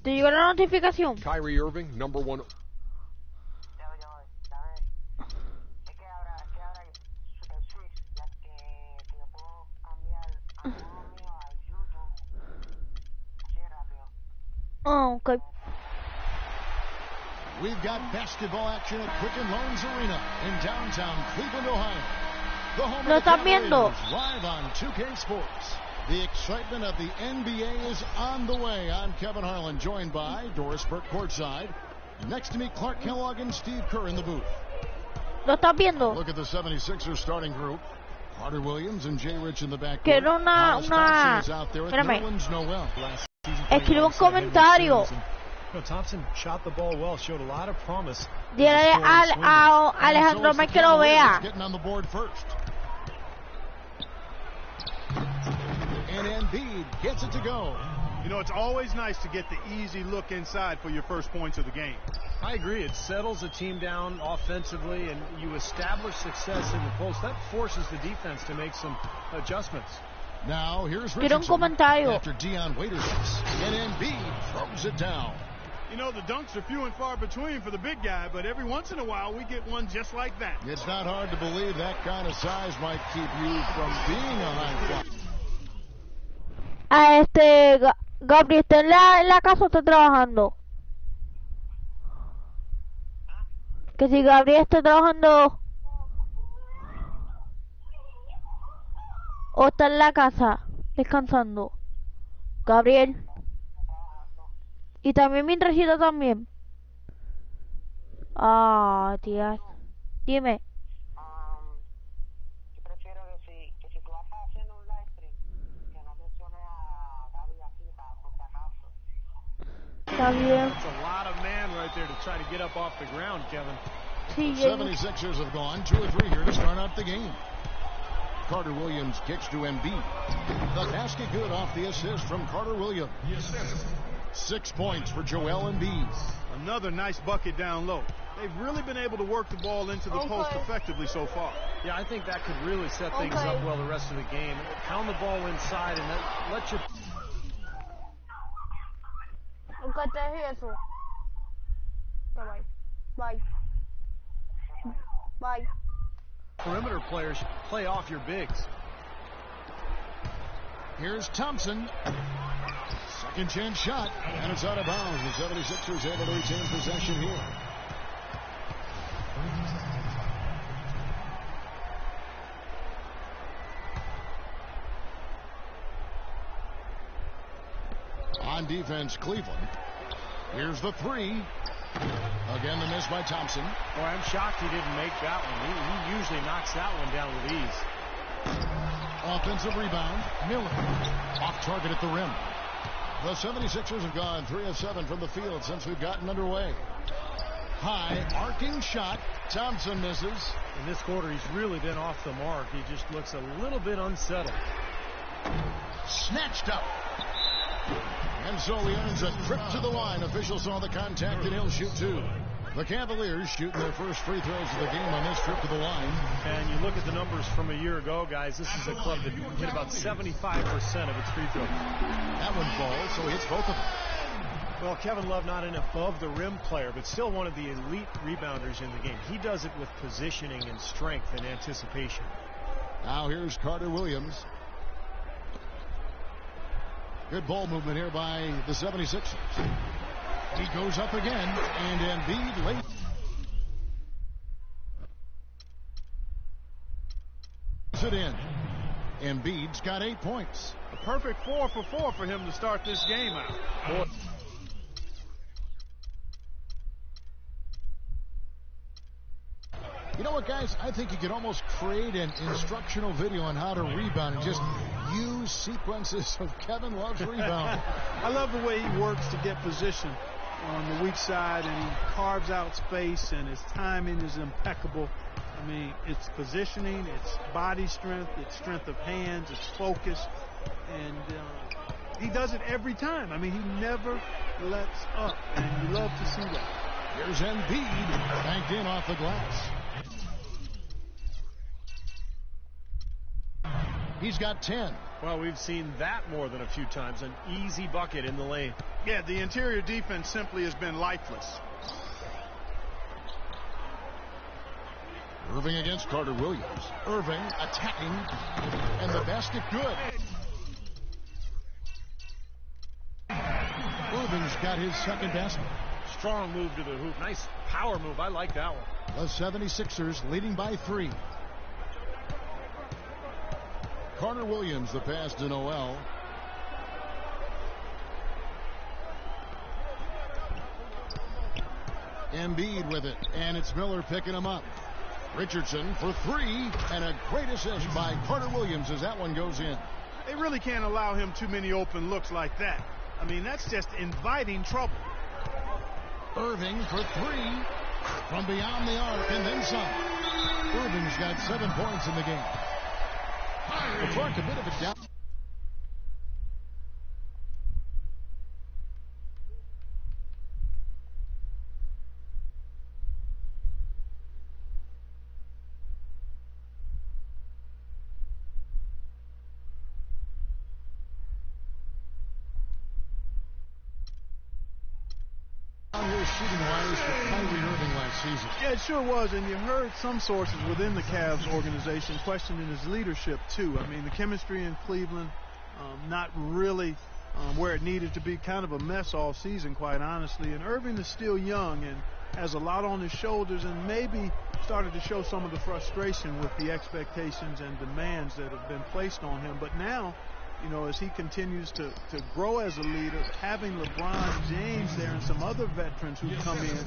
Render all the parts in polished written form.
¿Te llegó la notificación? Kyrie Irving, number 1. Oh, okay. We've got basketball action at Quicken Loans Arena in downtown Cleveland, Ohio. The home ¿Lo of the estás viendo? Cavaliers, live on 2K Sports. The excitement of the NBA is on the way. I'm Kevin Harlan, joined by Doris Burke courtside. Next to me, Clark Kellogg and Steve Kerr in the booth. ¿Lo estás viendo? Look at the 76ers starting group. Carter Williams and Jay Rich in the backcourt. Quiero una... Espérame. Escribe un comentario. Thompson shot the ball well, showed a lot of promise. Dile a Alejandro May que lo vea. Getting on the board first. And Embiid gets it to go. You know, it's always nice to get the easy look inside for your first points of the game. I agree. It settles a team down offensively, and you establish success in the post. That forces the defense to make some adjustments. Now, here's Quiero un Richardson comentario. after Dion Waiters. And Embiid throws it down. You know, the dunks are few and far between for the big guy, but every once in a while we get one just like that. It's not hard to believe that kind of size might keep you from being a high fly. Gabriel, ¿está en la casa o está trabajando? Que si Gabriel está trabajando o está en la casa descansando. Gabriel. Y también mi trajito también. Ah, tía. Dime. Yo prefiero que si tú vas haciendo un live stream, que no menciones a Gaby aquí por si acaso. Está bien. That's a lot of man right there to try to get up off the ground, Kevin. Sí, The 76ers have gone 2 or 3 here to start out the game. Carter Williams kicks to Embiid. The basket good off the assist from Carter Williams. 6 points for Joel Embiid. Another nice bucket down low. They've really been able to work the ball into the post effectively so far. Yeah, I think that could really set things up well the rest of the game. Pound the ball inside and let your... Nunca te dije eso. Bye. Bye. Bye. perimeter players play off your bigs. Here's Thompson. Second chance shot, and it's out of bounds. The 76ers able to retain possession here. On defense, Cleveland. Here's the three. Again, the miss by Thompson. Boy, I'm shocked he didn't make that one. He usually knocks that one down with ease. Offensive rebound. Miller. Off target at the rim. The 76ers have gone 3 of 7 from the field since we've gotten underway. High arcing shot. Thompson misses. In this quarter, he's really been off the mark. He just looks a little bit unsettled. Snatched up. And so he earns a trip to the line. Officials saw the contact, and he'll shoot two. The Cavaliers shooting their first free throws of the game on this trip to the line. And you look at the numbers from a year ago, guys. This is a club that hit about 75% of its free throws. That one falls, so he hits both of them. Well, Kevin Love, not an above-the-rim player, but still one of the elite rebounders in the game. He does it with positioning and strength and anticipation. Now here's Carter Williams. Good ball movement here by the 76ers. He goes up again, and Embiid late. It in. Embiid's got 8 points. A perfect 4 for 4 for him to start this game out. Boy. You know what, guys? I think you could almost create an instructional video on how to rebound and just use sequences of Kevin Love's rebound. I love the way he works to get position on the weak side, and he carves out space, and his timing is impeccable. I mean, it's positioning, it's body strength, it's strength of hands, it's focus, and he does it every time. I mean, he never lets up, and you love to see that. Here's Embiid, banked in off the glass. He's got 10. Well, we've seen that more than a few times. An easy bucket in the lane. Yeah, the interior defense simply has been lifeless. Irving against Carter Williams. Irving attacking, and the basket good. Irving's got his second basket. Strong move to the hoop. Nice power move. I like that one. The 76ers leading by 3. Carter Williams, the pass to Noel. Embiid with it, and it's Miller picking him up. Richardson for 3, and a great assist by Carter Williams as that one goes in. They really can't allow him too many open looks like that. I mean, that's just inviting trouble. Irving for 3 from beyond the arc and then some. Irving's got 7 points in the game. The Clark a bit of a down. Shooting-wise for Kyrie Irving last season. Yeah, it sure was, and you heard some sources within the Cavs organization questioning his leadership, too. I mean, the chemistry in Cleveland, not really where it needed to be, kind of a mess all season, quite honestly. And Irving is still young and has a lot on his shoulders and maybe started to show some of the frustration with the expectations and demands that have been placed on him. But now, you know, as he continues to grow as a leader, having LeBron James there and some other veterans who come in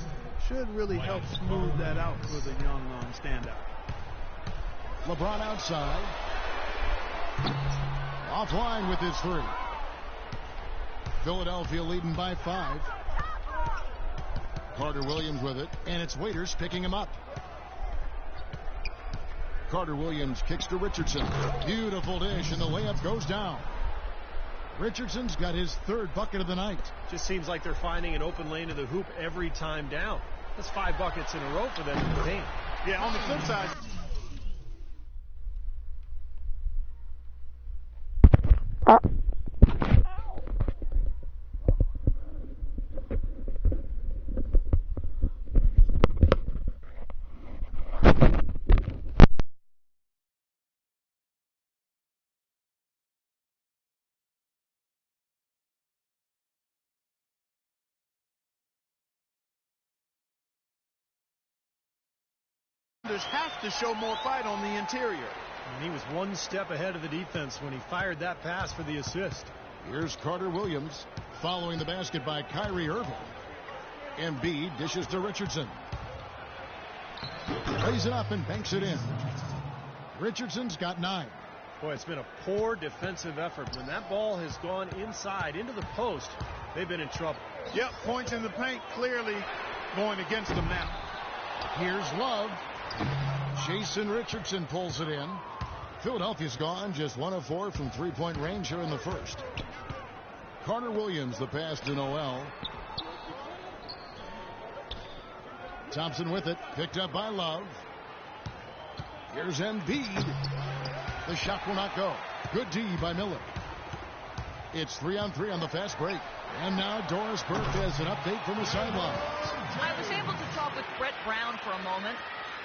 should really help smooth that out for the young standout. LeBron outside. Offline with his 3. Philadelphia leading by 5. Carter Williams with it, and it's Waiters picking him up. Carter Williams kicks to Richardson. Beautiful dish, and the layup goes down. Richardson's got his 3rd bucket of the night. Just seems like they're finding an open lane to the hoop every time down. That's 5 buckets in a row for them in the paint. Yeah, on the flip side. Have to show more fight on the interior. And he was one step ahead of the defense when he fired that pass for the assist. Here's Carter Williams following the basket by Kyrie Irving. Embiid dishes to Richardson. Lays it up and banks it in. Richardson's got 9. Boy, it's been a poor defensive effort. When that ball has gone inside into the post, they've been in trouble. Yep, points in the paint clearly going against them now. Here's Love. Jason Richardson pulls it in. Philadelphia's gone just 1 of 4 from 3-point range here in the first. Carter Williams, the pass to Noel. Thompson with it, picked up by Love. Here's Embiid. The shot will not go. Good D by Miller. It's 3-on-3 on the fast break. And now Doris Burke has an update from the sidelines. I was able to talk with Brett Brown for a moment.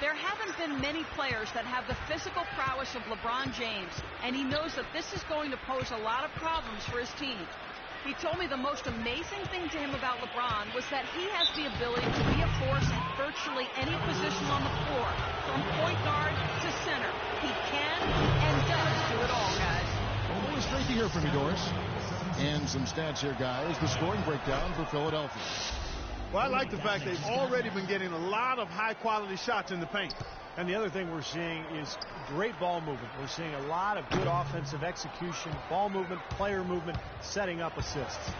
There haven't been many players that have the physical prowess of LeBron James, and he knows that this is going to pose a lot of problems for his team. He told me the most amazing thing to him about LeBron was that he has the ability to be a force at virtually any position on the floor, from point guard to center. He can and does do it all, guys. Well, always great to hear from you, Doris. And some stats here, guys. The scoring breakdown for Philadelphia. Well, I like the fact they've already been getting a lot of high-quality shots in the paint. And the other thing we're seeing is great ball movement. We're seeing a lot of good offensive execution, ball movement, player movement, setting up assists.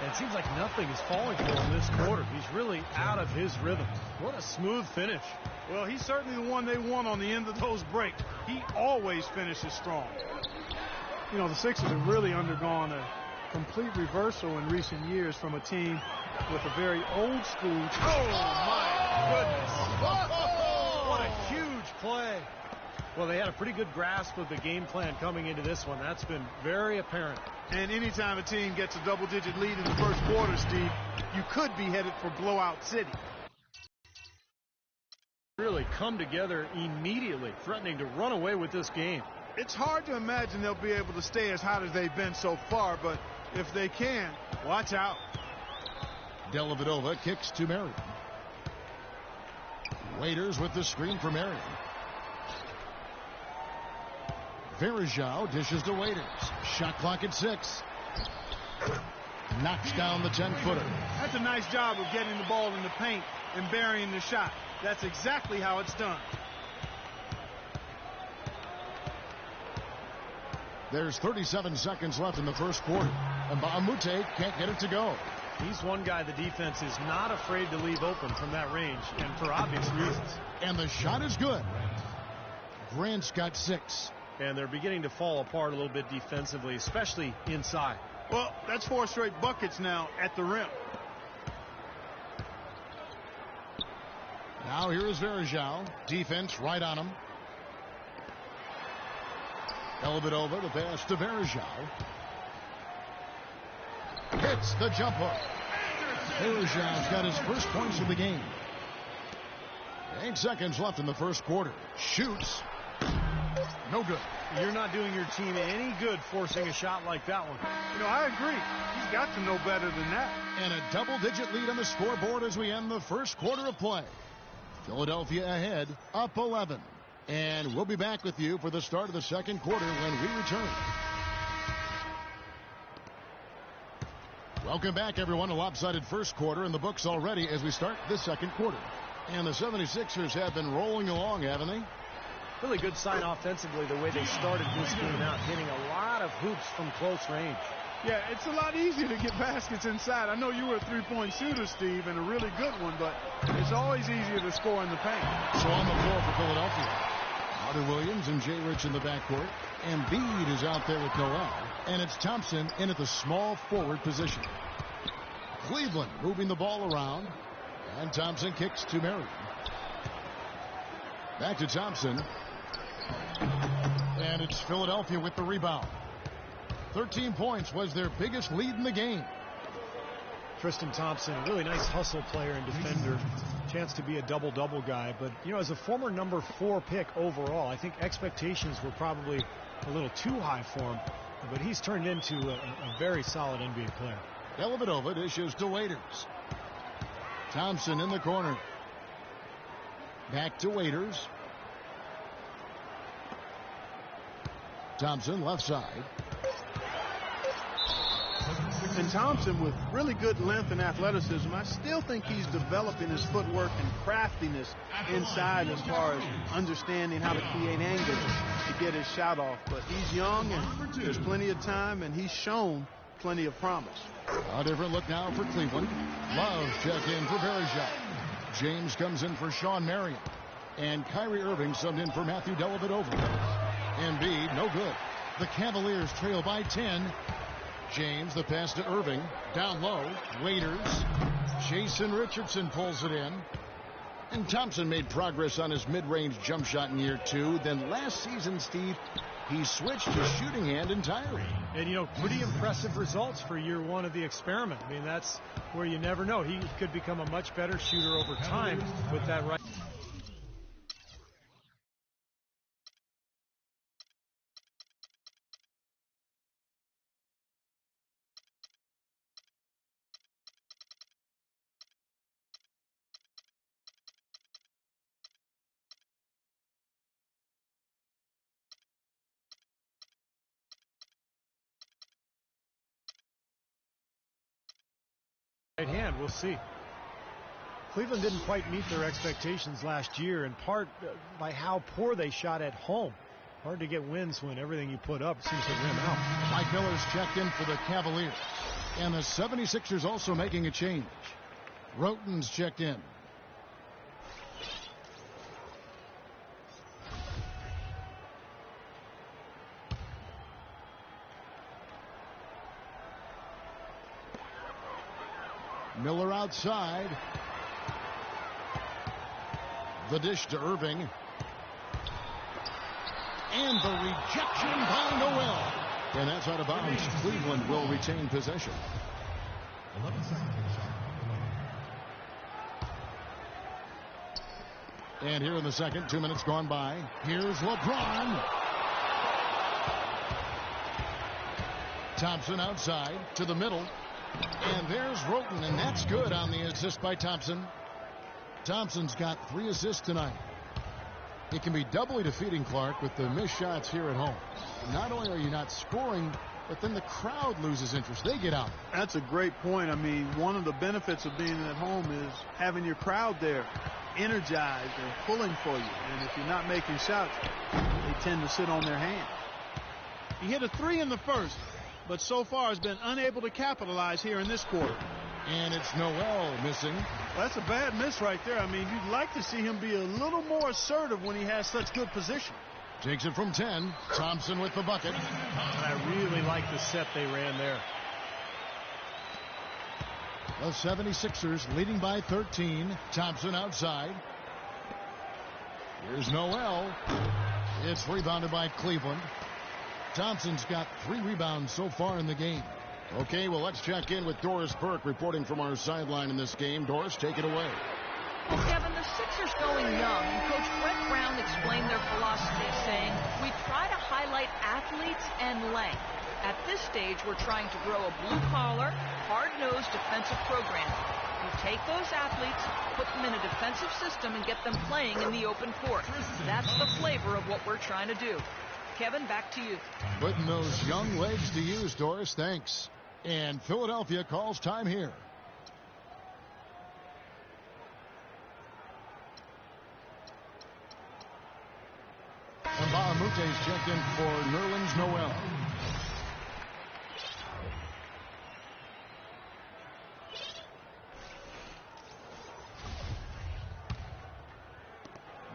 And it seems like nothing is falling for him this quarter. He's really out of his rhythm. What a smooth finish. Well, he's certainly the one they want on the end of those breaks. He always finishes strong. You know, the Sixers have really undergone a complete reversal in recent years from a team with a very old school. Oh, my goodness. What a huge play. Well, they had a pretty good grasp of the game plan coming into this one. That's been very apparent. And anytime a team gets a double-digit lead in the first quarter, Steve, you could be headed for blowout city. Really come together immediately, threatening to run away with this game. It's hard to imagine they'll be able to stay as hot as they've been so far, but if they can, watch out. Dellavedova kicks to Marion. Waiters with the screen for Marion. Verajao dishes to Waiters. Shot clock at 6. Knocks down the 10-footer. That's a nice job of getting the ball in the paint and burying the shot. That's exactly how it's done. There's 37 seconds left in the first quarter. And Baamute can't get it to go. He's one guy the defense is not afraid to leave open from that range, and for obvious reasons. And the shot is good. Grant's got 6. And they're beginning to fall apart a little bit defensively, especially inside. Well, that's 4 straight buckets now at the rim. Now here is Verajao. Defense right on him. Dellavedova, the pass to Verajao. Hits the jump hook. Verajao's got his first points of the game. 8 seconds left in the first quarter. Shoots. No good. You're not doing your team any good forcing a shot like that one. You know, I agree. He's got to know better than that. And a double-digit lead on the scoreboard as we end the first quarter of play. Philadelphia ahead, up 11. And we'll be back with you for the start of the second quarter when we return. Welcome back, everyone. A lopsided first quarter in the books already as we start the second quarter. And the 76ers have been rolling along, haven't they? Really good sign offensively the way they started this game out, hitting a lot of hoops from close range. Yeah, it's a lot easier to get baskets inside. I know you were a three-point shooter, Steve, and a really good one, but it's always easier to score in the paint. So on the floor for Philadelphia, Carter Williams and Jay Rich in the backcourt. Embiid is out there with Noel, and it's Thompson in at the small forward position. Cleveland moving the ball around, and Thompson kicks to Marion. Back to Thompson. And it's Philadelphia with the rebound. 13 points was their biggest lead in the game. Tristan Thompson, a really nice hustle player and defender. Chance to be a double-double guy. But, you know, as a former number 4 pick overall, I think expectations were probably a little too high for him. But he's turned into a very solid NBA player. Dellavedova dishes to Waiters. Thompson in the corner. Back to Waiters. Thompson left side. And Thompson, with really good length and athleticism, I still think he's developing his footwork and craftiness inside as far as understanding how to create angles to get his shot off. But he's young and there's plenty of time, and he's shown plenty of promise. A different look now for Cleveland. Love check in for Verajao. James comes in for Sean Marion. And Kyrie Irving subbed in for Matthew Dellavedova. Embiid, no good. The Cavaliers trail by 10. James, the pass to Irving. Down low, Waiters. Jason Richardson pulls it in. And Thompson made progress on his mid-range jump shot in year 2. Then last season, Steve, he switched to shooting hand entirely. And, you know, pretty impressive results for year 1 of the experiment. I mean, that's where you never know. He could become a much better shooter over time with that right. Hand, we'll see. Cleveland didn't quite meet their expectations last year, in part by how poor they shot at home. Hard to get wins when everything you put up seems to rim out. Mike Miller's checked in for the Cavaliers. And the 76ers also making a change. Roten's checked in. Miller outside. The dish to Irving. And the rejection by Noel. And that's out of bounds. Cleveland will retain possession. 11 seconds for the shot. And here in the second, 2 minutes gone by. Here's LeBron. Thompson outside to the middle. And there's Roten, and that's good on the assist by Thompson. Thompson's got 3 assists tonight. It can be doubly defeating, Clark, with the missed shots here at home. Not only are you not scoring, but then the crowd loses interest. They get out. That's a great point. I mean, one of the benefits of being at home is having your crowd there energized and pulling for you. And if you're not making shots, they tend to sit on their hands. He hit a 3 in the first, but so far has been unable to capitalize here in this quarter. And it's Noel missing. That's a bad miss right there. I mean, you'd like to see him be a little more assertive when he has such good position. Takes it from 10. Thompson with the bucket. And I really like the set they ran there. The 76ers leading by 13. Thompson outside. Here's Noel. It's rebounded by Cleveland. Thompson's got 3 rebounds so far in the game. Okay, well, let's check in with Doris Burke reporting from our sideline in this game. Doris, take it away. Well, Kevin, the Sixers going young. Coach Brett Brown explained their philosophy, saying, we try to highlight athletes and length. At this stage, we're trying to grow a blue-collar, hard-nosed defensive program. You take those athletes, put them in a defensive system, and get them playing in the open court. That's the flavor of what we're trying to do. Kevin, back to you. Putting those young legs to use, Doris. Thanks. And Philadelphia calls time here. And Bahamute's checked in for Nerlens Noel.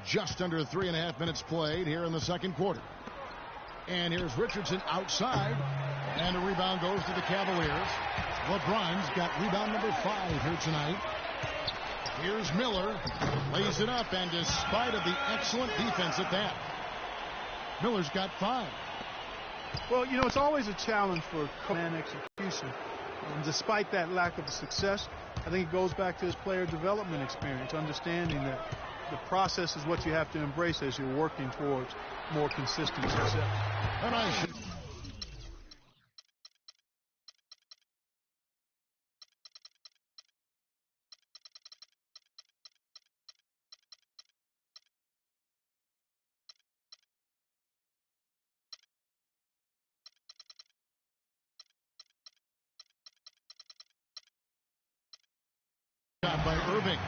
Just under 3.5 minutes played here in the second quarter. And here's Richardson outside. And a rebound goes to the Cavaliers. LeBron's got rebound number 5 here tonight. Here's Miller. Lays it up, and despite of the excellent defense at that, Miller's got 5. Well, you know, it's always a challenge for man execution. Despite that lack of success, I think it goes back to his player development experience, understanding that the process is what you have to embrace as you're working towards more consistent success. And I should. By Irving.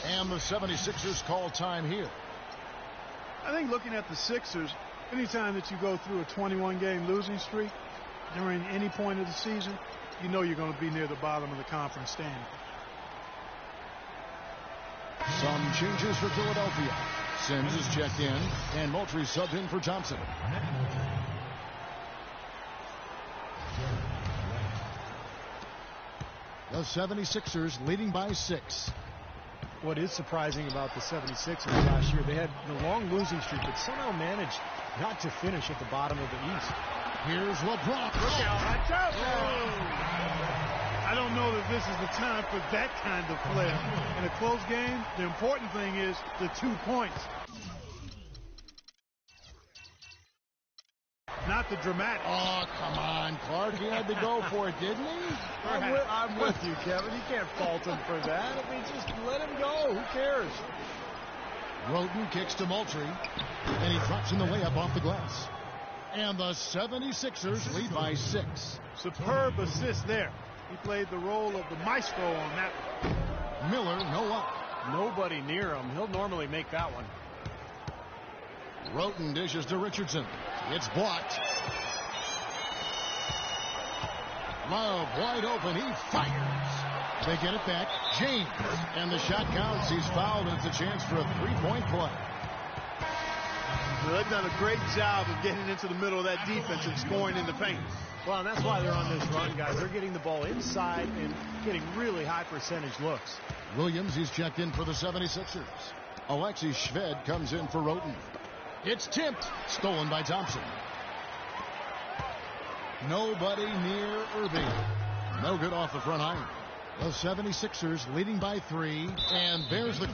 And the 76ers call time here. I think looking at the Sixers, anytime that you go through a 21-game losing streak during any point of the season, you know you're going to be near the bottom of the conference standing. Some changes for Philadelphia. Sims is checked in, and Moultrie subbed in for Thompson. The 76ers leading by 6. What is surprising about the 76ers last year, they had the long losing streak, but somehow managed not to finish at the bottom of the East. Here's LeBron. Look out. Watch out. I don't know that this is the time for that kind of play. In a close game, the important thing is the 2 points. Not the dramatic. Oh, come on, Clark. He had to go for it, didn't he? I'm with you, Kevin. You can't fault him for that. I mean, just let him go. Who cares? Roten kicks to Moultrie, and he drops in the layup off the glass. And the 76ers lead by 6. Superb assist there. He played the role of the maestro on that one. Miller, no luck. Nobody near him. He'll normally make that one. Roten dishes to Richardson. It's blocked. Love wide open. He fires. They get it back. James. And the shot counts. He's fouled, and it's a chance for a 3-point play. Well, they've done a great job of getting into the middle of that defense and scoring in the paint. Well, and that's why they're on this run, guys. They're getting the ball inside and getting really high percentage looks. Williams, he's checked in for the 76ers. Alexis Shved comes in for Roten. It's tipped. Stolen by Thompson. Nobody near Irving. No good off the front iron. The 76ers leading by 3, and there's the...